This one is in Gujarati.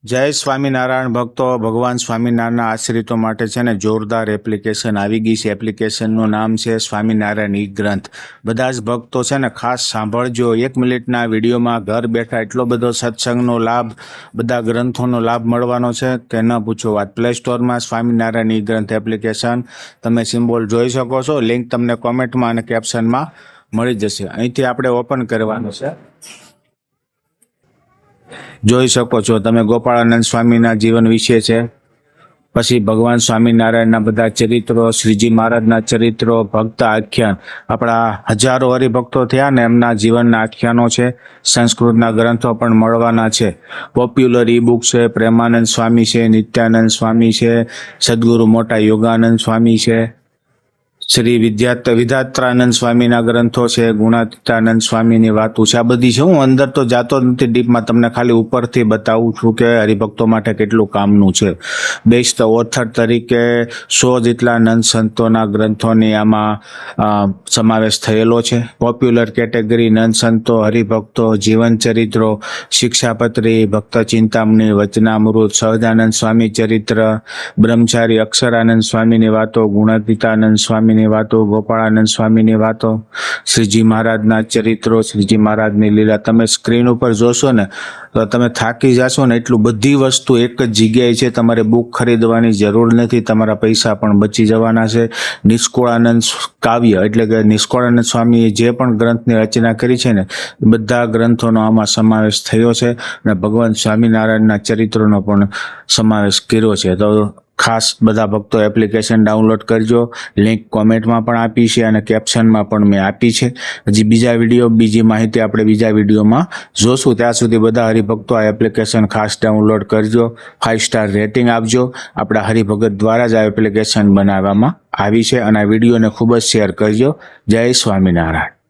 જય સ્વામિનારાયણ ભક્તો. ભગવાન સ્વામિનારાયણના આશ્રિતો માટે છે ને જોરદાર એપ્લિકેશન આવી ગઈ છે. એપ્લિકેશનનું નામ છે સ્વામિનારાયણ ઈ ગ્રંથ. બધા જ ભક્તો છે ને ખાસ સાંભળજો. 1 મિનિટના વિડીયોમાં ઘર બેઠા એટલો બધો સત્સંગનો લાભ, બધા ગ્રંથોનો લાભ મળવાનો છે કે ન પૂછો વાત. પ્લે સ્ટોરમાં સ્વામિનારાયણ ઈ ગ્રંથ એપ્લિકેશન તમે સિમ્બોલ જોઈ શકો છો. લિંક તમને કોમેન્ટમાં અને કેપ્શનમાં મળી જશે. અહીંથી આપણે ઓપન કરવાનું છે. જોઈ શકો છો તમે ગોપાળાનંદ સ્વામીના જીવન વિશે છે. પછી ભગવાન સ્વામિનારાયણના બધા ચરિત્રો, શ્રીજી મહારાજના ચરિત્રો, ભક્ત આખ્યાન, આપણા હજારો હરિભક્તો થયા ને એમના જીવનના આખ્યાનો છે. સંસ્કૃતના ગ્રંથો પણ મળવાના છે. પોપ્યુલર ઈ બુક છે. પ્રેમાનંદ સ્વામી છે, નિત્યાનંદ સ્વામી છે, સદગુરુ મોટા યોગાનંદ સ્વામી છે, શ્રી વિધાત્રાનંદ સ્વામીના ગ્રંથો છે, ગુણાતીતાનંદ સ્વામીની વાતો છે. આ બધી છે. હું અંદર તો જાતો નથી ડીપમાં, તમને ખાલી ઉપરથી બતાવું છું કે હરિભક્તો માટે કેટલું કામનું છે. બેસ્ટ ઓથર તરીકે 100 જેટલા નંદ સંતોના ગ્રંથોની આમાં સમાવેશ થયેલો છે. પોપ્યુલર કેટેગરી નંદ સંતો, હરિભક્તો, જીવન ચરિત્રો, શિક્ષાપત્રી, ભક્ત ચિંતામણી, વચનામૃત, સહજાનંદ સ્વામી ચરિત્ર, બ્રહ્મચારી અક્ષરાનંદ સ્વામીની વાતો, ગુણાતીતાનંદ સ્વામીની વાતો, ગોપાળાનંદ સ્વામીની વાતો, શ્રીજી મહારાજના ચરિત્રો, શ્રીજી મહારાજની લીલા. તમે સ્ક્રીન ઉપર જોશો ને તો તમે થાકી જશો ને. એટલું બધી વસ્તુ એક જ જગ્યાએ છે. તમારે બુક ખરીદવાની જરૂર નથી. તમારા પૈસા પણ બચી જવાના છે. નિષ્કુળાનંદ કાવ્ય એટલે કે નિષ્કુળાનંદ સ્વામીએ જે પણ ગ્રંથની રચના કરી છે ને બધા ગ્રંથોનો આમાં સમાવેશ થયો છે અને ભગવાન સ્વામિનારાયણના ચરિત્રોનો પણ સમાવેશ કર્યો છે. તો ખાસ બધા ભક્તો એપ્લિકેશન ડાઉનલોડ કરજો. લિંક કોમેન્ટમાં પણ આપી છે અને કેપ્શનમાં પણ મેં આપી છે. હજી બીજા વિડીયો, બીજી માહિતી આપણે બીજા વિડીયોમાં જોશું. ત્યાં સુધી બધા હરિભક્તો આ એપ્લિકેશન ખાસ ડાઉનલોડ કરજો. 5 સ્ટાર રેટિંગ આપજો. આપણા હરિભગત દ્વારા જ આ એપ્લિકેશન બનાવવામાં આવી છે અને આ વિડીયોને ખૂબ જ શેર કરજો. જય સ્વામિનારાયણ.